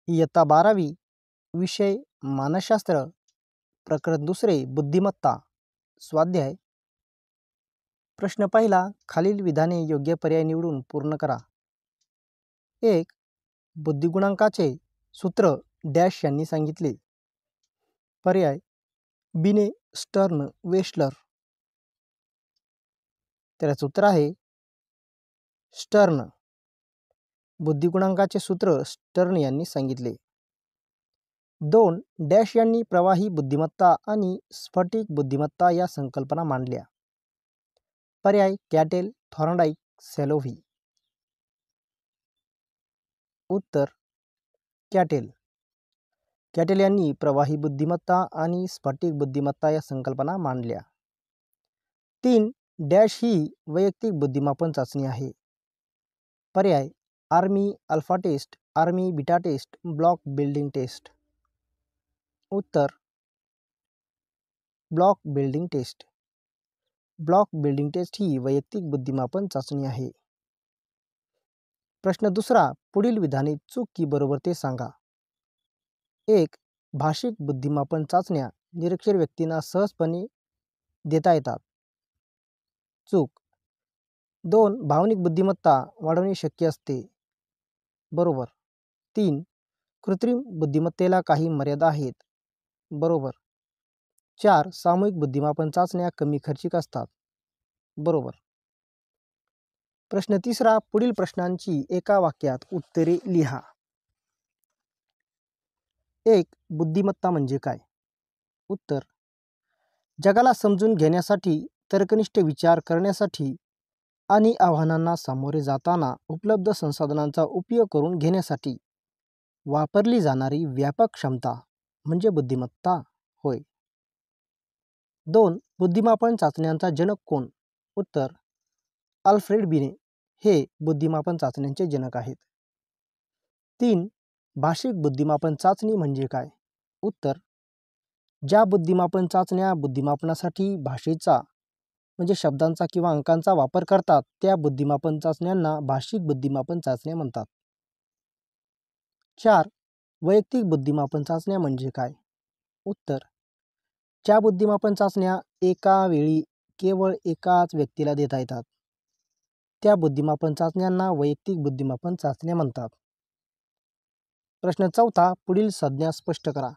इयत्ता 12वी विषय मानसशास्त्र प्रकरण 2 बुद्धिमत्ता स्वाध्याय प्रश्न पहिला खालील विधाने योग्य पर्याय निवडून पूर्ण करा. 1. बुद्धिगुणांकाचे सूत्र डॅश यांनी सांगितले. पर्याय बिने, स्टर्न, वेशलर. त्याचं उत्तर आहे स्टर्न. बुद्धिगुणांकाचे सूत्र स्टर्न यांनी सांगितले. 2. डॅश यांनी प्रवाही बुद्धिमत्ता आणि स्फटिक बुद्धिमत्ता या संकल्पना मांडल्या. पर्याय कॅटेल, थॉर्नडाईक, सॅलोव्ही. उत्तर कॅटेल. कॅटेल यांनी प्रवाही बुद्धिमत्ता आणि स्फटिक बुद्धिमत्ता या संकल्पना मांडल्या. 3. डॅश ही वैयक्तिक बुद्धिमापन चाचणी आहे. पर्याय army alpha test, army beta test, block building test. उत्तर block building test. Block building test ही वैयक्तिक बुद्धिमापन चाचणी आहे. प्रश्न 2. पुढील विधाने चूक की बरोबर ते सांगा. 1. भाषिक बुद्धिमापन चाचण्या निरक्षर व्यक्तींना सहजपणे देता येतात. चूक. 2. भावनिक बुद्धिमत्ता वाढवणे शक्य असते. बरोबर. 3. कृत्रिम बुद्धिमत्तेला काही मर्यादा आहेत. बरोबर. 4. सामूहिक बुद्धिमापन चाचण्या कमी खर्चिक असतात. बरोबर. प्रश्न 3. पुढील प्रश्नांची एका वाक्यात उत्तरे लिहा. 1. बुद्धिमत्ता म्हणजे काय? उत्तर जगाला समजून घेण्यासाठी, तर्कनिष्ठ विचार करण्यासाठी आणि आव्हानांना सामोरे जाताना उपलब्ध संसाधनांचा उपयोग करून घेण्यासाठी वापरली जाणारी व्यापक क्षमता म्हणजे बुद्धिमत्ता होय. 2. बुद्धिमापन चाचण्यांचा जनक कोण? उत्तर अल्फ्रेड बिने हे बुद्धिमापन चाचण्यांचे जनक आहेत. 3. भाषिक बुद्धिमापन चाचणी म्हणजे काय? उत्तर ज्या बुद्धिमापन चाचण्या बुद्धिमापनासाठी भाषेचा म्हणजे शब्दांचा किंवा अंकांचा वापर करतात त्या बुद्धिमापन चाचण्यांना भाषिक बुद्धिमापन चाचण्या म्हणतात. 4. वैयक्तिक बुद्धिमापन चाचण्या म्हणजे काय? उत्तर ज्या बुद्धिमापन चाचण्या एका वेळी केवळ एकाच व्यक्तीला देता येतात त्या बुद्धिमापन चाचण्यांना वैयक्तिक बुद्धिमापन चाचण्या म्हणतात. प्रश्न 4. पुढील संज्ञा स्पष्ट करा.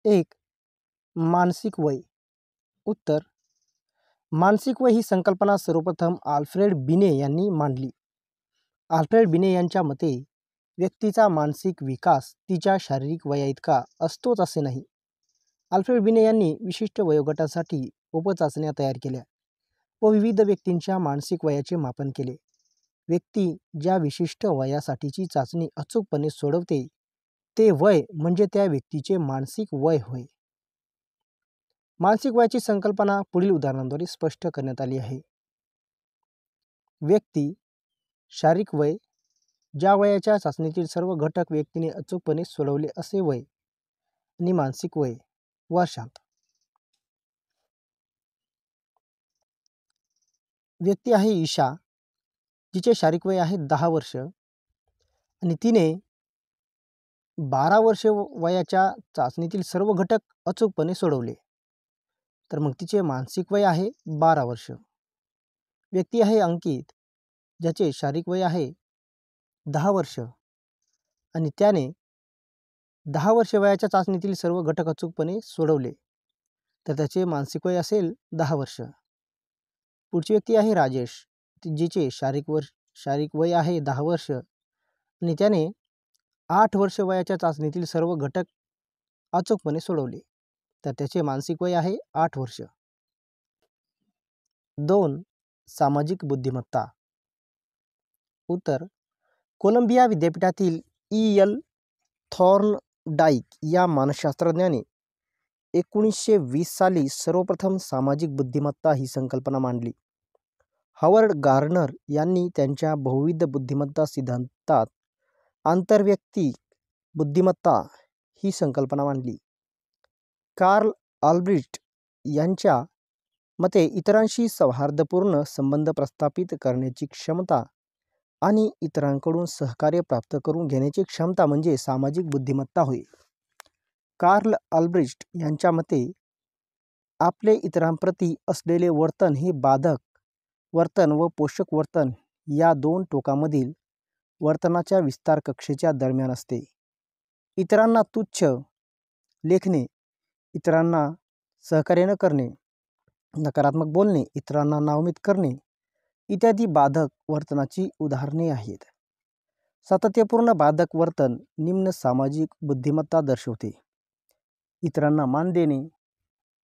1. मानसिक वय. उत्तर मानसिक वय ही संकल्पना सर्वप्रथम अल्फ्रेड बिने यांनी मांडली. अल्फ्रेड बिने यांच्या मते व्यक्तीचा मानसिक विकास तिच्या शारीरिक वयाइतका असतोच असे नाही. अल्फ्रेड बिने यांनी विशिष्ट वयोगटासाठी उपचाचण्या तयार केल्या व विविध व्यक्तींच्या मानसिक वयाचे मापन केले. व्यक्ती ज्या विशिष्ट वयासाठीची चाचणी अचूकपणे सोडवते ते वय म्हणजे त्या व्यक्तीचे मानसिक वय होय. मानसिक वयाची संकल्पना पुढील उदाहरणांद्वारे स्पष्ट करण्यात आली आहे. व्यक्ती, शारीरिक वय, ज्या वयाच्या चाचणीतील सर्व घटक व्यक्तीने अचूकपणे सोडवले असे वय, आणि मानसिक वय वर्षांत. व्यक्ती आहे ईशा, जिचे शारीरिक वय आहे 10 वर्ष आणि तिने 12 वर्ष वयाच्या चाचणीतील सर्व घटक अचूकपणे सोडवले, तर मग तिचे मानसिक वय आहे 12 वर्ष. व्यक्ती आहे अंकित, ज्याचे शारीरिक वय आहे 10 वर्ष आणि त्याने 10 वर्ष वयाच्या चाचणीतील सर्व घटक अचूकपणे सोडवले, तर त्याचे मानसिक वय असेल 10 वर्ष. पुढची व्यक्ती आहे राजेश, जिचे शारीरिक वय आहे 10 वर्ष आणि त्याने 8 वर्ष वयाच्या चाचणीतील सर्व घटक अचूकपणे सोडवले, तर त्याचे मानसिक वय आहे 8 वर्ष. 2. सामाजिक बुद्धिमत्ता. उत्तर कोलंबिया विद्यापीठातील E.L. थॉर्नडाईक या मानसशास्त्रज्ञाने 1920 साली सर्वप्रथम सामाजिक बुद्धिमत्ता ही संकल्पना मांडली. हॉवर्ड गार्नर यांनी त्यांच्या बहुविध बुद्धिमत्ता सिद्धांतात आंतरवैयक्तिक बुद्धिमत्ता ही संकल्पना मांडली. कार्ल ऑल्ब्रिcht यांच्या मते इतरांशी सौहार्दपूर्ण संबंध प्रस्थापित करण्याची क्षमता आणि इतरांकडून सहकार्य प्राप्त करून घेण्याची क्षमता म्हणजे सामाजिक बुद्धिमत्ता होय. कार्ल अल्ब्रेcht यांच्या मते आपले इतरांप्रती असलेले वर्तन हे बाधक वर्तन व पोषक वर्तन या दोन टोकामधील वर्तनाच्या विस्तार कक्षेच्या दरम्यान असते. इतरांना तुच्छ लेखणे, इतरांना सहकार्य न करणे, नकारात्मक बोलणे, इतरांना नावमीत करणे इत्यादी बाधक वर्तनाची उदाहरणे आहेत. सातत्यपूर्ण बाधक वर्तन निम्न सामाजिक बुद्धिमत्ता दर्शवते. इतरांना मान देणे,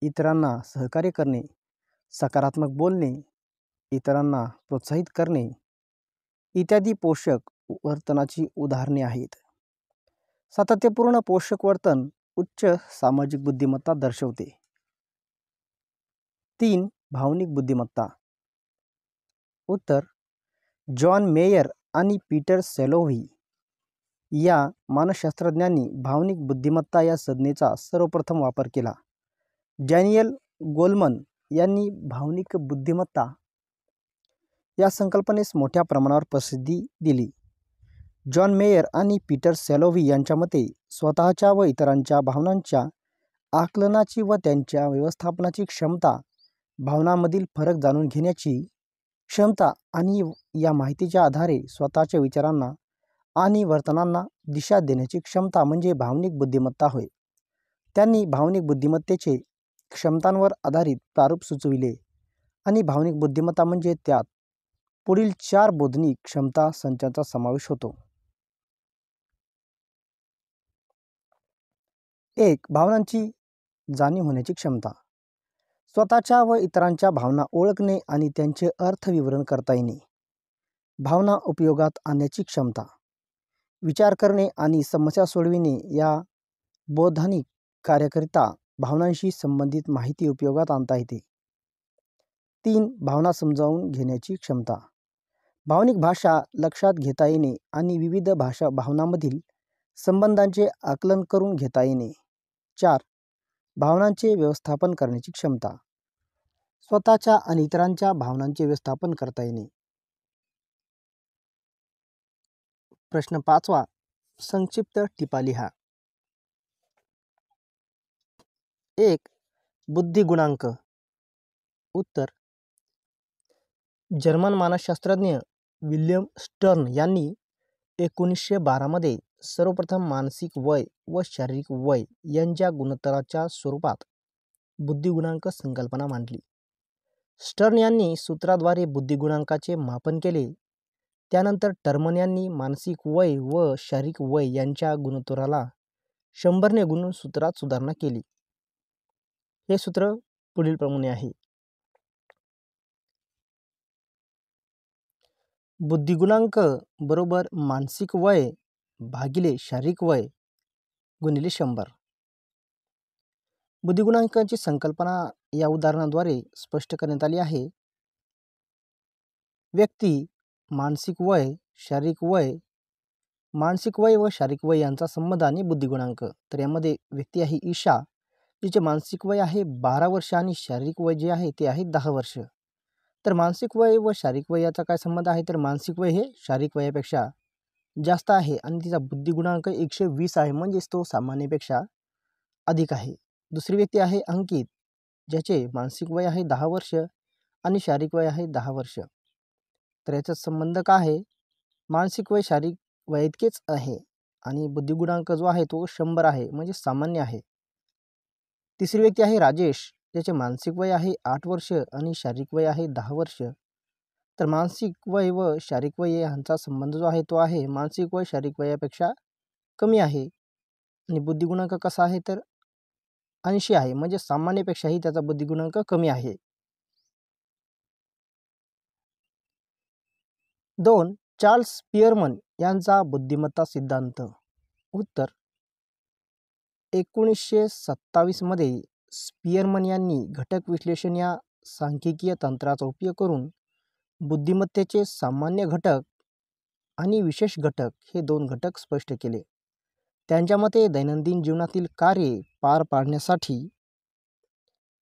इतरांना सहकार्य करणे, सकारात्मक बोलणे, इतरांना प्रोत्साहित करणे इत्यादी पोषक वर्तनाची उदाहरणे आहेत. सातत्यपूर्ण पोषक वर्तन उच्च सामाजिक बुद्धिमत्ता दर्शवते. 3. भावनिक बुद्धिमत्ता. उत्तर: जॉन मेयर आणि पीटर सॅलोव्ही या मानसशास्त्रज्ञांनी भावनिक बुद्धिमत्ता या संज्ञेचा सर्वप्रथम वापर केला. डॅनियल गोलमन यांनी भावनिक बुद्धिमत्ता या संकल्पनेस मोठ्या प्रमाणावर प्रसिद्धी दिली. जॉन मेयर आणि पीटर सॅलोव्ही यांच्या मते स्वतःच्या व इतरांच्या भावनांच्या आकलनाची व त्यांच्या व्यवस्थापनाची क्षमता, भावनांमधील फरक जाणून घेण्याची क्षमता आणि या माहितीच्या आधारे स्वतःच्या विचारांना आणि वर्तनांना दिशा देण्याची क्षमता म्हणजे भावनिक बुद्धिमत्ता होय. त्यांनी भावनिक बुद्धिमत्तेचे क्षमतांवर आधारित प्रारूप सुचविले आणि भावनिक बुद्धिमत्ता म्हणजे त्यात पुढील 4 बोधनिक क्षमता संचांचा समावेश होतो. 1. भावनांची जाणीव होण्याची क्षमता. स्वतःच्या व इतरांच्या भावना ओळखणे आणि त्यांचे अर्थविवरण करता येणे. भावना उपयोगात आणण्याची क्षमता. विचार करणे आणि समस्या सोडविणे या बौद्धिक कार्याकरिता भावनांशी संबंधित माहिती उपयोगात आणता येते. 3. भावना समजावून घेण्याची क्षमता. भावनिक भाषा लक्षात घेता येणे आणि विविध भावनांमधील संबंधांचे आकलन करून घेता येणे. 4. भावनांचे व्यवस्थापन करण्याची क्षमता. स्वतःच्या आणि इतरांच्या भावनांचे व्यवस्थापन करता येणे. प्रश्न 5वा. संक्षिप्त टिपा लिहा. 1. बुद्धिगुणांक. उत्तर: जर्मन मानसशास्त्रज्ञ विल्यम स्टर्न यांनी 1912 मध्ये सर्वप्रथम मानसिक वय व शारीरिक वय यांच्या गुणोत्तराच्या स्वरूपात बुद्धिगुणांक संकल्पना मांडली. स्टर्न यांनी सूत्राद्वारे बुद्धिगुणांकाचे मापन केले. त्यानंतर टर्मन यांनी मानसिक वय व शारीरिक वय यांच्या गुणोत्तराला 100 ने गुणून सूत्रात सुधारणा केली. हे सूत्र पुढील प्रमाणे आहे. बुद्धिगुणांक बरोबर मानसिक वय भागिले शारीरिक वय गुणिले 100. बुद्धिगुणांकाची संकल्पना या उदाहरणाद्वारे स्पष्ट करण्यात आली आहे. व्यक्ती, मानसिक वय, शारीरिक वय. मानसिक वय व शारीरिक वय यांचा संबंध आणि बुद्धिगुणांक. तर यामध्ये व्यक्ती आहे ईशा, जिचे मानसिक वय आहे 12 वर्ष आणि शारीरिक वय जे आहे ते आहे 10 वर्ष. तर मानसिक वय व शारीरिक वय याचा काय संबंध आहे, तर मानसिक वय हे शारीरिक वयापेक्षा जास्त आहे आणि तिचा बुद्धिगुणांक 120 आहे, म्हणजेच तो सामान्यपेक्षा अधिक आहे. दुसरी व्यक्ती आहे अंकित, ज्याचे मानसिक वय आहे 10 वर्ष आणि शारीरिक वय आहे 10 वर्ष. तर याचा संबंध काय आहे, मानसिक वय शारीरिक वय इतकेच आहे आणि बुद्धिगुणांक जो आहे तो 100 आहे, म्हणजे सामान्य आहे. तिसरी व्यक्ती आहे राजेश, ज्याचे मानसिक वय आहे 8 वर्ष आणि शारीरिक वय आहे 10 वर्ष. तर मानसिक वय व शारीरिक वय यांचा संबंध जो आहे तो आहे मानसिक वय शारीरिक वयापेक्षा कमी आहे आणि बुद्धिगुणांक कसा आहे तर 80 आहे, म्हणजे सामान्यपेक्षाही त्याचा बुद्धिगुणांक कमी आहे. 2. चार्ल्स स्पिअरमन यांचा बुद्धिमत्ता सिद्धांत. उत्तर: 1927 मध्ये स्पिअरमन यांनी घटक विश्लेषण या सांख्यिकीय तंत्राचा उपयोग करून बुद्धिमत्तेचे सामान्य घटक आणि विशेष घटक हे 2 घटक स्पष्ट केले. त्यांच्या मते दैनंदिन जीवनातील कार्ये पार पाडण्यासाठी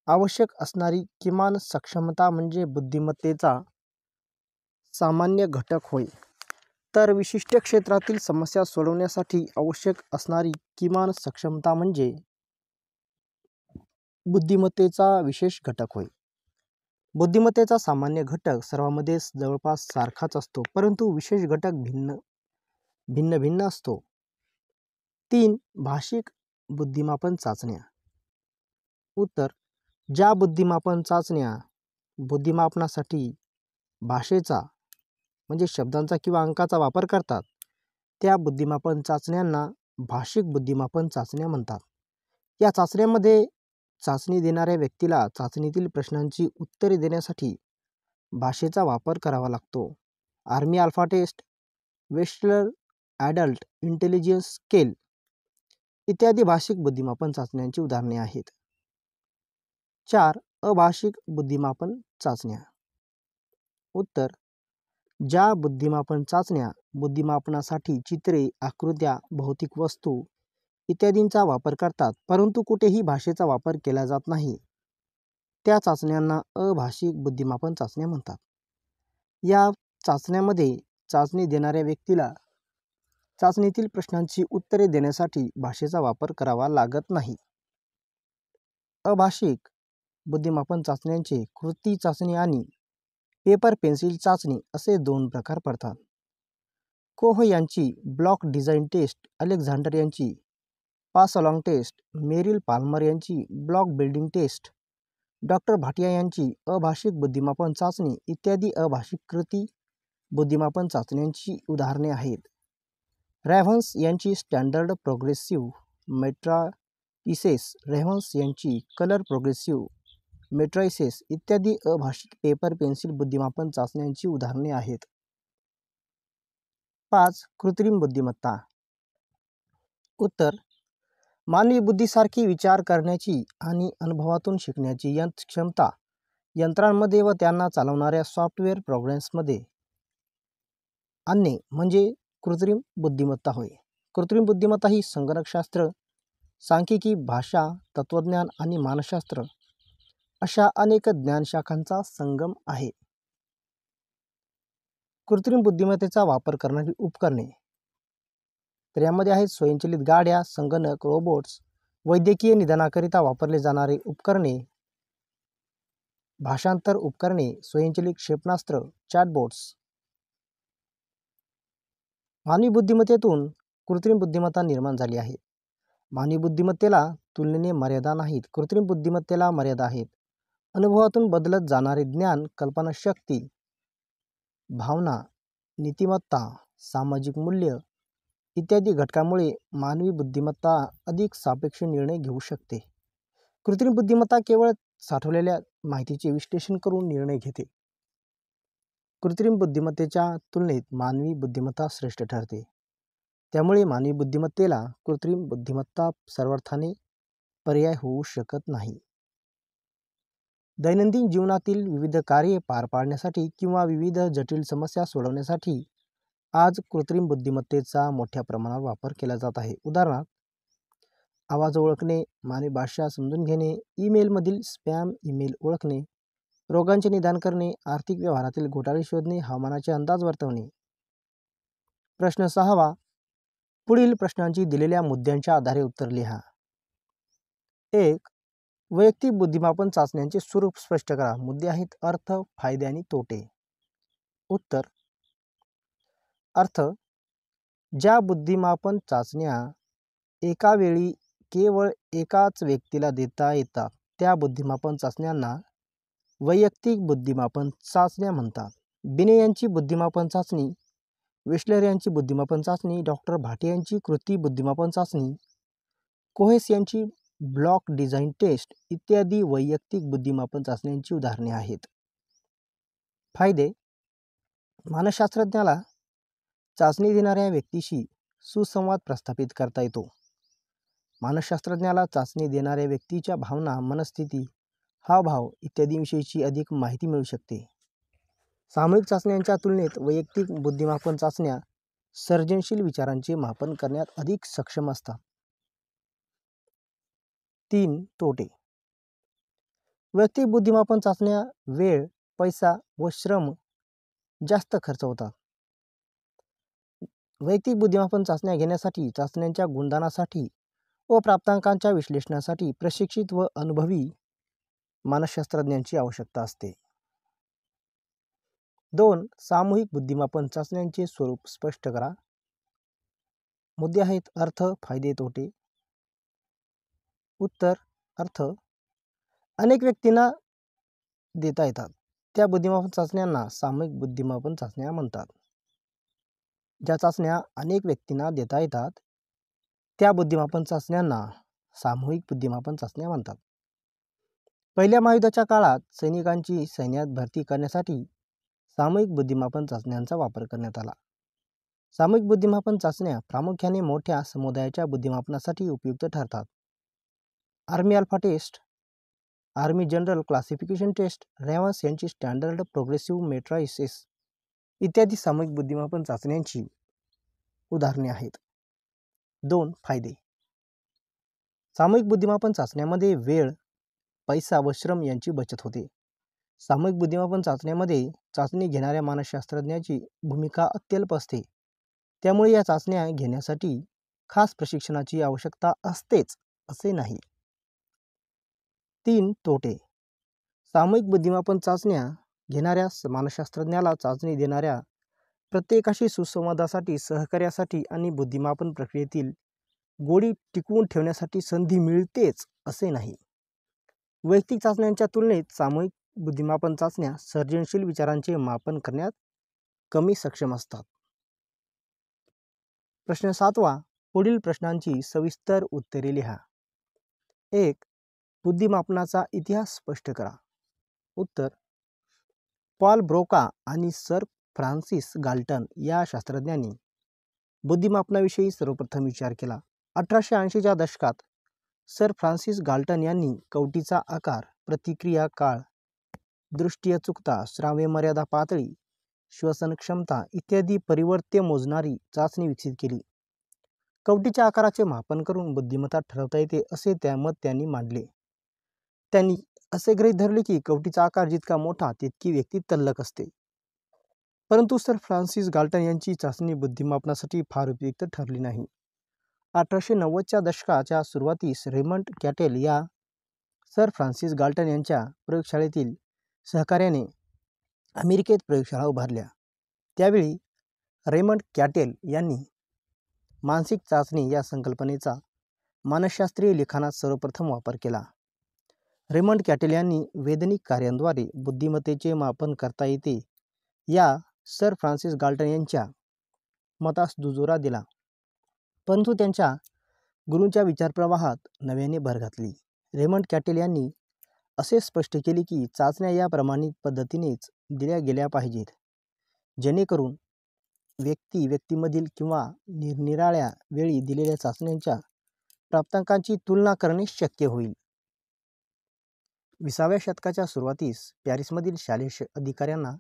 आवश्यक असणारी किमान सक्षमता म्हणजे बुद्धिमत्तेचा सामान्य घटक होय. तर विशिष्ट क्षेत्रातील समस्या सोडवण्यासाठी आवश्यक असणारी किमान सक्षमता म्हणजे बुद्धिमत्तेचा विशेष घटक होय. बुद्धिमत्तेचा सामान्य घटक सर्वांमध्ये जवळपास सारखाच असतो, परंतु विशेष घटक भिन्न भिन्न असतो. 3. भाषिक बुद्धिमापन चाचण्या. उत्तर: ज्या बुद्धिमापन चाचण्या बुद्धिमापनासाठी भाषेचा म्हणजे शब्दांचा किंवा अंकाचा वापर करतात, त्या बुद्धिमापन चाचण्यांना भाषिक बुद्धिमापन चाचण्या म्हणतात. या चाचण्यांमध्ये चाचणी देणाऱ्या व्यक्तीला चाचणीतील प्रश्नांची उत्तरे देण्यासाठी भाषेचा वापर करावा लागतो. Army alpha test, Wechsler adult intelligence scale इत्यादी भाषिक बुद्धिमापन चाचण्यांची उदाहरणे आहेत. 4. अभाषिक बुद्धिमापन चाचण्या. उत्तर: ज्या बुद्धिमापन चाचण्या बुद्धिमापनासाठी चित्रे, आकृत्या, भौतिक वस्तू इत्यादींचा वापर करतात, परंतु कुठेही भाषेचा वापर केला जात नाही, त्या चाचण्यांना अभाषिक बुद्धिमापन चाचण्या म्हणतात. या चाचण्यामध्ये चाचणी देणाऱ्या व्यक्तीला चाचणीतील प्रश्नांची उत्तरे देण्यासाठी भाषेचा वापर करावा लागत नाही. अभाषिक बुद्धिमापन चाचण्यांचे कृती चाचणी आणि पेपर पेन्सिल चाचणी असे 2 प्रकार पडतात. कोह यांची ब्लॉक डिझाइन टेस्ट, अलेक्झांडर यांची pass along test, Merrill Palmer यांची block building test, doctor Bhatia यांची अभाषिक बुद्धिमापन चाचणी इत्यादी अभाषिक कृती बुद्धिमापन चाचण्यांची उदाहरणे आहेत. रॅव्हन्स यांची स्टँडर्ड प्रोग्रेसिव्ह मेट्राइसेस, रॅव्हन्स यांची कलर प्रोग्रेसिव्ह मेट्राइसेस इत्यादी अभाषिक पेपर पेन्सिल बुद्धिमापन चाचण्यांची उदाहरणे आहेत. 5. कृत्रिम बुद्धिमत्ता. उत्तर: मानवी बुद्धीसारखी विचार करण्याची आणि अनुभवातून शिकण्याची क्षमता यंत्रांमध्ये व त्यांना चालवणाऱ्या सॉफ्टवेअर प्रोग्राम्समध्ये आणणे म्हणजे कृत्रिम बुद्धिमत्ता होय. कृत्रिम बुद्धिमत्ता ही संगणकशास्त्र, सांख्यिकी, भाषा, तत्त्वज्ञान आणि मानसशास्त्र अशा अनेक ज्ञानशाखांचा संगम आहे. कृत्रिम बुद्धिमत्तेचा वापर करणारी उपकरणे. तर यामध्ये आहेत स्वयंचलित गाड्या, संगणक, रोबोट्स, वैद्यकीय निदानाकरिता वापरले जाणारे उपकरणे, भाषांतर उपकरणे, स्वयंचलित क्षेपणास्त्र, चॅटबॉट्स. मानवी बुद्धिमत्तेतून कृत्रिम बुद्धिमत्ता निर्माण झाली आहे. मानवी बुद्धिमत्तेला तुलनेने मर्यादा नाहीत. कृत्रिम बुद्धिमत्तेला मर्यादा आहेत. अनुभवातून बदलत जाणारे ज्ञान, कल्पनाशक्ती, भावना, नीतिमत्ता, सामाजिक मूल्य इत्यादी घटकांमुळे मानवी बुद्धिमत्ता अधिक सापेक्ष निर्णय घेऊ शकते. कृत्रिम बुद्धिमत्ता केवळ साठवलेल्या माहितीचे विश्लेषण करून निर्णय घेते. कृत्रिम बुद्धिमत्तेच्या तुलनेत मानवी बुद्धिमत्ता श्रेष्ठ ठरते. त्यामुळे मानवी बुद्धिमत्तेला कृत्रिम बुद्धिमत्ता सर्वार्थाने पर्याय होऊ शकत नाही. दैनंदिन जीवनातील विविध कार्ये पार पाडण्यासाठी किंवा विविध जटिल समस्या सोडवण्यासाठी आज कृत्रिम बुद्धिमत्तेचा मोठ्या प्रमाणावर वापर केला जात आहे. उदाहरणार्थ, आवाज ओळखणे, मानवी भाषा समजून घेणे, ईमेलमधील स्पॅम ईमेल ओळखणे, रोगांचे निदान करणे, आर्थिक व्यवहारातील घोटाळे शोधणे, हवामानाचे अंदाज वर्तवणे. प्रश्न 6. पुढील प्रश्नांची दिलेल्या मुद्द्यांच्या आधारे उत्तर लिहा. 1. वैयक्तिक बुद्धिमापन चाचण्यांचे स्वरूप स्पष्ट करा. मुद्दे आहेत अर्थ, फायदे आणि तोटे. उत्तर: अर्थ: ज्या बुद्धिमापन चाचण्या एका वेळी केवळ एकाच व्यक्तीला देता येतात, त्या बुद्धिमापन चाचण्यांना वैयक्तिक बुद्धिमापन चाचण्या म्हणतात. बिने यांची बुद्धिमापन चाचणी, वेस्टलर यांची बुद्धिमापन चाचणी, डॉक्टर भाटिया यांची कृती बुद्धिमापन चाचणी, कोहेस यांची ब्लॉक डिझाइन टेस्ट इत्यादी वैयक्तिक बुद्धिमापन चाचण्यांची उदाहरणे आहेत. फायदे: मानसशास्त्रज्ञाला चाचणी देणाऱ्या व्यक्तीशी सुसंवाद प्रस्थापित करता येतो. मानसशास्त्रज्ञाला चाचणी देणाऱ्या व्यक्तीच्या भावना, मनस्थिती, हावभाव इत्यादींविषयीची अधिक माहिती मिळू शकते. सामूहिक चाचण्यांच्या तुलनेत वैयक्तिक बुद्धिमापन चाचण्या सर्जनशील विचारांचे मापन करण्यात अधिक सक्षम असतात. 3. तोटे. वैयक्तिक बुद्धिमापन चाचण्या वेळ, पैसा व श्रम जास्त खर्च होतात. वैयक्तिक बुद्धिमापन चाचण्या घेण्यासाठी चाचण्यांच्या गुणधर्मांसाठी व प्राप्तांकांच्या विश्लेषणासाठी प्रशिक्षित व अनुभवी मानसशास्त्रज्ञांची आवश्यकता असते. 2. सामूहिक बुद्धिमापन चाचण्यांचे स्वरूप स्पष्ट करा. मुद्दे आहेत: अर्थ, फायदे, तोटे. उत्तर: अर्थ. अनेक व्यक्तींना देता येतात त्या बुद्धिमापन चाचण्यांना सामूहिक बुद्धिमापन चाचण्या म्हणतात. ज्या चाचण्या अनेक व्यक्तींना देता येतात त्या बुद्धिमापन चाचण्यांना सामूहिक बुद्धिमापन चाचण्या म्हणतात. पहिल्या महायुद्धाच्या काळात सैनिकांची सैन्यात भरती करण्यासाठी सामूहिक बुद्धिमापन चाचण्यांचा वापर करण्यात आला. सामूहिक बुद्धिमापन चाचण्या प्रामुख्याने मोठ्या समुदायाच्या बुद्धिमापनासाठी उपयुक्त ठरतात. Army alpha test, army general classification test, Raven's यांची स्टँडर्ड प्रोग्रेसिव्ह मेट्रायसिस इत्यादी सामूहिक बुद्धिमापन चाचण्यांची उदाहरणे आहेत. 2. फायदे. सामूहिक बुद्धिमापन चाचण्यामध्ये वेळ, पैसा व श्रम यांची बचत होते. सामूहिक बुद्धिमापन चाचण्यामध्ये चाचणी घेणाऱ्या मानसशास्त्रज्ञाची भूमिका अत्यल्प असते. त्यामुळे या चाचण्या घेण्यासाठी खास प्रशिक्षणाची आवश्यकता असतेच असे नाही. 3. तोटे. सामूहिक बुद्धिमापन चाचण्या घेणाऱ्या मानसशास्त्रज्ञाला चाचणी देणाऱ्या प्रत्येकाशी सुसंवादासाठी, सहकार्यासाठी आणि बुद्धिमापन प्रक्रियेतील गोडी टिकवून ठेवण्यासाठी संधी मिळतेच असे नाही. वैयक्तिक चाचण्यांच्या तुलनेत सामूहिक बुद्धिमापन चाचण्या सर्जनशील विचारांचे मापन करण्यात कमी सक्षम असतात. प्रश्न 7. पुढील प्रश्नांची सविस्तर उत्तरे लिहा. 1. बुद्धिमापनाचा इतिहास स्पष्ट करा. उत्तर: पॉल ब्रोका आणि सर फ्रान्सिस गाल्टन या शास्त्रज्ञांनी बुद्धिमापनाविषयी सर्वप्रथम विचार केला. 1880च्या दशकात सर फ्रान्सिस गाल्टन यांनी कवटीचा आकार, प्रतिक्रिया काळ, दृष्टी अचूकता, श्राव्य मर्यादा पातळी, श्वसन क्षमता इत्यादी परिवर्त्य मोजणारी चाचणी विकसित केली. कवटीच्या आकाराचे मापन करून बुद्धिमत्ता ठरवता येते असे मत त्यांनी मांडले. त्यांनी असे गृहीत धरले की कवटीचा आकार जितका मोठा तितकी व्यक्ती तल्लख असते. परंतु सर फ्रान्सिस गाल्टन यांची चाचणी बुद्धिमापनासाठी फार उपयुक्त ठरली नाही. 1890च्या दशकाच्या सुरुवातीस रेमंड कॅटेल या सर फ्रान्सिस गाल्टन यांच्या प्रयोगशाळेतील सहकार्याने अमेरिकेत प्रयोगशाळा उभारल्या. त्यावेळी रेमंड कॅटेल यांनी मानसिक चाचणी या संकल्पनेचा मानसशास्त्रीय लिखाणात सर्वप्रथम वापर केला. रेमंड कॅटेल यांनी वैज्ञानिक कार्यांद्वारे बुद्धिमत्तेचे मापन करता येते या सर फ्रान्सिस गाल्टन यांच्या मतास दुजोरा दिला. परंतु त्यांच्या गुरूंच्या विचारप्रवाहात नव्याने भर घातली. रेमंड कॅटेल यांनी असे स्पष्ट केले की चाचण्या या प्रमाणित पद्धतीनेच दिल्या गेल्या पाहिजेत, जेणेकरून व्यक्तीमधील किंवा निरनिराळ्या वेळी दिलेल्या चाचण्यांच्या प्राप्तांकांची तुलना करणे शक्य होईल. 20व्या शतकाच्या सुरुवातीस पॅरिसमधील शालेय अधिकाऱ्यांना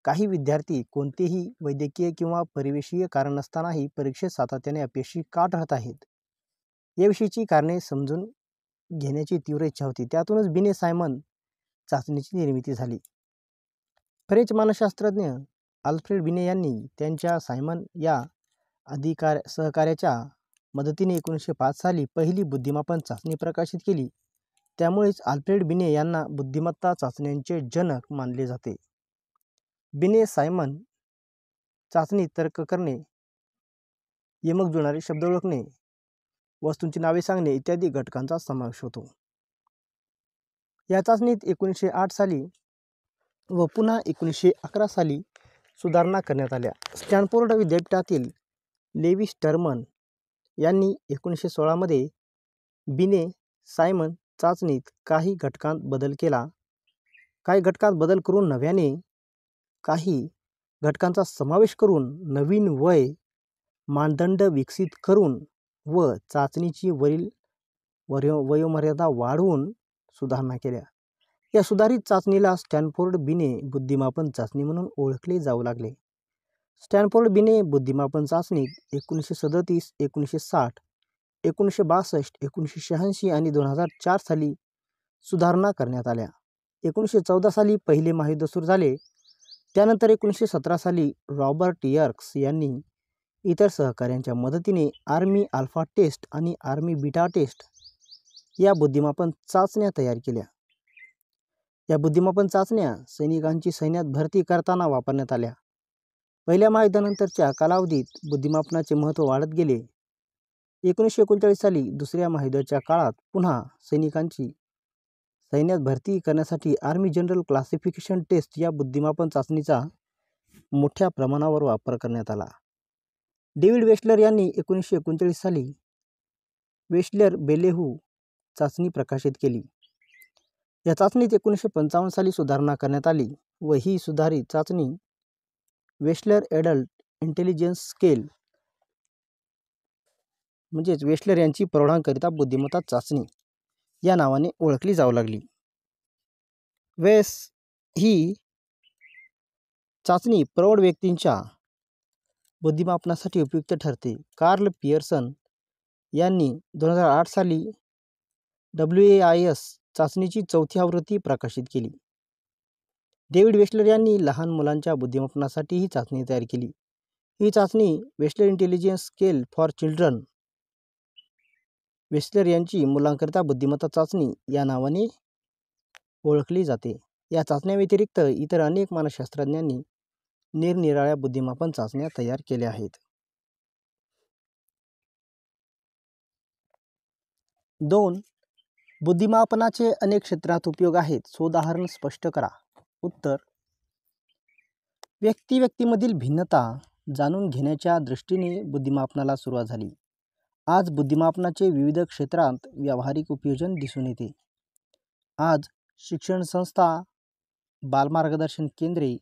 काही विद्यार्थी कोणतेही वैद्यकीय किंवा परिवेशीय कारण नसतानाही परीक्षेत सातत्याने अपयशी का ठरत आहेत याविषयीची कारणे समजून घेण्याची तीव्र इच्छा होती. त्यातूनच बिने सायमन चाचणीची निर्मिती झाली. फ्रेंच मानसशास्त्रज्ञ आल्फ्रेड बिने यांनी त्यांच्या सायमन या सहकार्याच्या मदतीने 1905 साली पहिली बुद्धिमापन चाचणी प्रकाशित केली. त्यामुळेच आल्फ्रेड बिने यांना बुद्धिमत्ता चाचण्यांचे जनक मानले जाते. बिने सायमन चाचणी तर्क करणे, यमक जुळणारे शब्द ओळखणे, वस्तूंची नावे सांगणे इत्यादी घटकांचा समावेश होतो. या चाचणीत 1908 साली व पुन्हा 1911 साली सुधारणा करण्यात आल्या. स्टॅनफोर्ड विद्यापीठातील लेवी स्टरमन यांनी 1916 मध्ये बिने सायमन चाचणीत काही घटकांत बदल केला. काही घटकांत बदल करून नव्याने काही घटकांचा समावेश करून नवीन वय मानदंड विकसित करून व चाचणीची वयोमर्यादा वाढवून सुधारणा केल्या. या सुधारित चाचणीला स्टॅनफोर्ड बिने बुद्धिमापन चाचणी म्हणून ओळखले जाऊ लागले. स्टॅनफोर्ड बिने बुद्धिमापन चाचणीत 1937, 1960, 1962, 1986 आणि 2004 साली सुधारणा करण्यात आल्या. 1914 साली पहिले महायुद्ध सुरू झाले. त्यानंतर 1917 साली रॉबर्ट यर्क्स यांनी इतर सहकाऱ्यांच्या मदतीने आर्मी अल्फा टेस्ट आणि आर्मी बीटा टेस्ट या बुद्धिमापन चाचण्या तयार केल्या. या बुद्धिमापन चाचण्या सैनिकांची सैन्यात भरती करताना वापरण्यात आल्या. पहिल्या महायुद्धानंतरच्या कालावधीत बुद्धिमापनाचे महत्त्व वाढत गेले. 1939 साली दुसऱ्या महायुद्धाच्या काळात पुन्हा सैनिकांची सैन्यात भरती करण्यासाठी आर्मी जनरल क्लासिफिकेशन टेस्ट या बुद्धिमापन चाचणीचा मोठ्या प्रमाणावर वापर करण्यात आला. डेव्हिड वेशलर यांनी 1939 साली वेशलर-बेलेव्ह चाचणी प्रकाशित केली. या चाचणीत 1955 साली सुधारणा करण्यात आली व ही सुधारित चाचणी वेशलर ॲडल्ट इंटेलिजन्स स्केल म्हणजेच वेशलर यांची प्रौढांकरिता बुद्धिमत्ता चाचणी या नावाने ओळखली जाऊ लागली. वेस ही चाचणी प्रौढ व्यक्तींच्या बुद्धिमापनासाठी उपयुक्त ठरते. कार्ल पियर्सन यांनी 2008 साली WAIS चाचणीची 4थी आवृत्ती प्रकाशित केली. डेव्हिड वेशलर यांनी लहान मुलांच्या बुद्धिमापनासाठी ही चाचणी तयार केली. ही चाचणी वेशलर इंटेलिजन्स स्केल फॉर चिल्ड्रन वेशलर यांची मुलांकरिता बुद्धिमत्ता चाचणी या नावाने ओळखली जाते. या चाचण्याव्यतिरिक्त इतर अनेक मानसशास्त्रज्ञांनी निरनिराळ्या बुद्धिमापन चाचण्या तयार केल्या आहेत. 2. बुद्धिमापनाचे अनेक क्षेत्रात उपयोग आहेत. सोदाहरण स्पष्ट करा. उत्तर: व्यक्तीमधील भिन्नता जाणून घेण्याच्या दृष्टीने बुद्धिमापनाला सुरुवात झाली. आज बुद्धिमापनाचे विविध क्षेत्रांत व्यावहारिक उपयोजन दिसून येते. आज शिक्षण संस्था, बालमार्गदर्शन केंद्रे,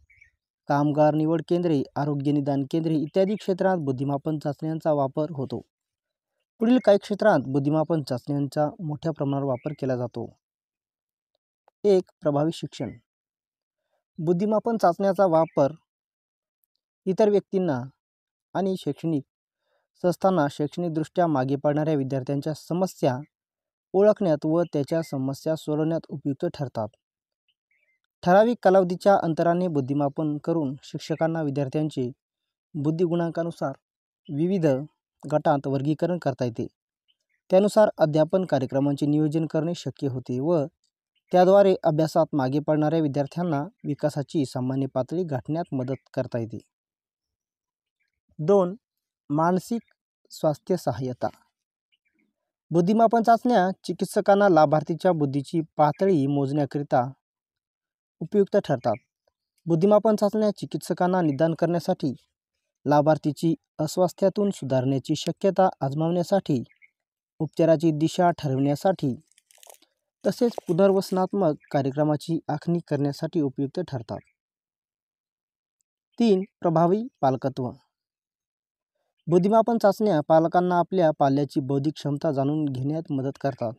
कामगार निवड केंद्रे, आरोग्य निदान केंद्रे इत्यादी क्षेत्रात बुद्धिमापन चाचण्यांचा वापर होतो. पुढील काही क्षेत्रांत बुद्धिमापन चाचण्यांचा मोठ्या प्रमाणावर वापर केला जातो. 1. प्रभावी शिक्षण. बुद्धिमापन चाचण्याचा वापर इतर व्यक्तींना आणि शैक्षणिक संस्थांना शैक्षणिकदृष्ट्या मागे पडणाऱ्या विद्यार्थ्यांच्या समस्या ओळखण्यात व त्याच्या समस्या सोडवण्यात उपयुक्त ठरतात. ठराविक कालावधीच्या अंतराने बुद्धिमापन करून शिक्षकांना विद्यार्थ्यांचे बुद्धिगुणांकानुसार विविध गटांत वर्गीकरण करता येते. त्यानुसार अध्यापन कार्यक्रमांचे नियोजन करणे शक्य होते व त्याद्वारे अभ्यासात मागे पडणाऱ्या विद्यार्थ्यांना विकासाची सामान्य पातळी गाठण्यात मदत करता येते. 2. मानसिक स्वास्थ्य सहाय्यता. बुद्धिमापन चाचण्या चिकित्सकांना लाभार्थीच्या बुद्धीची पातळी मोजण्याकरिता उपयुक्त ठरतात. बुद्धिमापन चाचण्या चिकित्सकांना निदान करण्यासाठी, लाभार्थीची अस्वास्थ्यातून सुधारण्याची शक्यता आजमावण्यासाठी, उपचाराची दिशा ठरविण्यासाठी तसेच पुनर्वसनात्मक कार्यक्रमाची आखणी करण्यासाठी उपयुक्त ठरतात. 3. प्रभावी पालकत्व. बुद्धिमापन चाचण्या पालकांना आपल्या पाल्याची बौद्धिक क्षमता जाणून घेण्यात मदत करतात.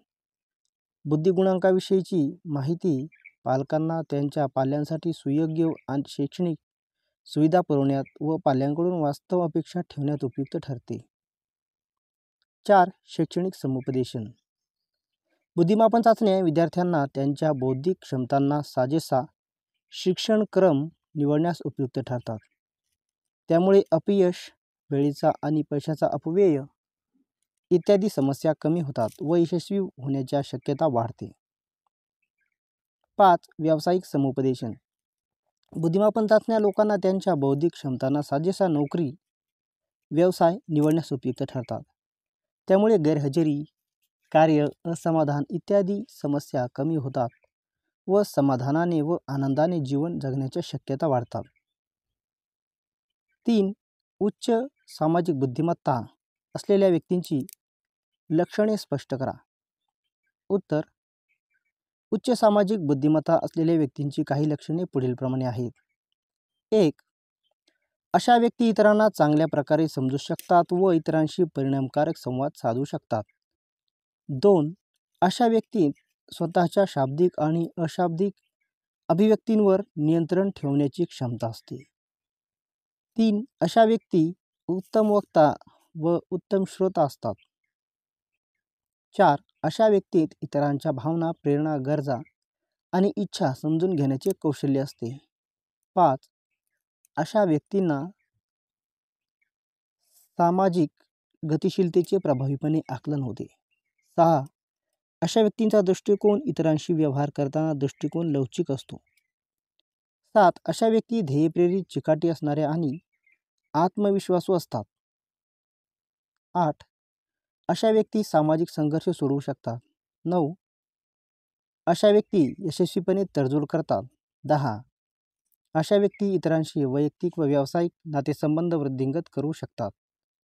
बुद्धिगुणांकाविषयीची माहिती पालकांना त्यांच्या पाल्यांसाठी सुयोग्य आणि शैक्षणिक सुविधा पुरवण्यात व पाल्यांकडून वास्तव अपेक्षा ठेवण्यात उपयुक्त ठरते. 4. शैक्षणिक समुपदेशन. बुद्धिमापन चाचण्या विद्यार्थ्यांना त्यांच्या बौद्धिक क्षमतांना साजेसा शिक्षणक्रम निवडण्यास उपयुक्त ठरतात. त्यामुळे अपयश, वेळेचा आणि पैशाचा अपव्यय इत्यादी समस्या कमी होतात व यशस्वी होण्याच्या शक्यता वाढते. 5. व्यावसायिक समुपदेशन. बुद्धिमापन चाचण्या लोकांना त्यांच्या बौद्धिक क्षमतांना साजेसा नोकरी, व्यवसाय निवडण्यास उपयुक्त ठरतात. त्यामुळे गैरहजेरी, कार्य असमाधान इत्यादी समस्या कमी होतात व समाधानाने व आनंदाने जीवन जगण्याच्या शक्यता वाढतात. 3. उच्च सामाजिक बुद्धिमत्ता असलेल्या व्यक्तींची लक्षणे स्पष्ट करा. उत्तर: उच्च सामाजिक बुद्धिमत्ता असलेल्या व्यक्तींची काही लक्षणे पुढीलप्रमाणे आहेत. 1. अशा व्यक्ती इतरांना चांगल्या प्रकारे समजू शकतात व इतरांशी परिणामकारक संवाद साधू शकतात. 2. अशा व्यक्तीत स्वतःच्या शाब्दिक आणि अशाब्दिक अभिव्यक्तींवर नियंत्रण ठेवण्याची क्षमता असते. 3. अशा व्यक्ती उत्तम वक्ता व उत्तम श्रोता असतात. 4. अशा व्यक्तीत इतरांच्या भावना, प्रेरणा, गरजा आणि इच्छा समजून घेण्याचे कौशल्य असते. 5. अशा व्यक्तींना सामाजिक गतिशीलतेचे प्रभावीपणे आकलन होते. 6. अशा व्यक्तींचा दृष्टिकोन इतरांशी व्यवहार करताना दृष्टिकोन लवचिक असतो. 7. अशा व्यक्ती ध्येयप्रेरित, चिकाटी असणाऱ्या आणि आत्मविश्वासू असतात. 8. अशा व्यक्ती सामाजिक संघर्ष सोडवू शकतात. 9. अशा व्यक्ती यशस्वीपणे तडजोड करतात. 10. अशा व्यक्ती इतरांशी वैयक्तिक व व्यावसायिक नातेसंबंध वृद्धिंगत करू शकतात.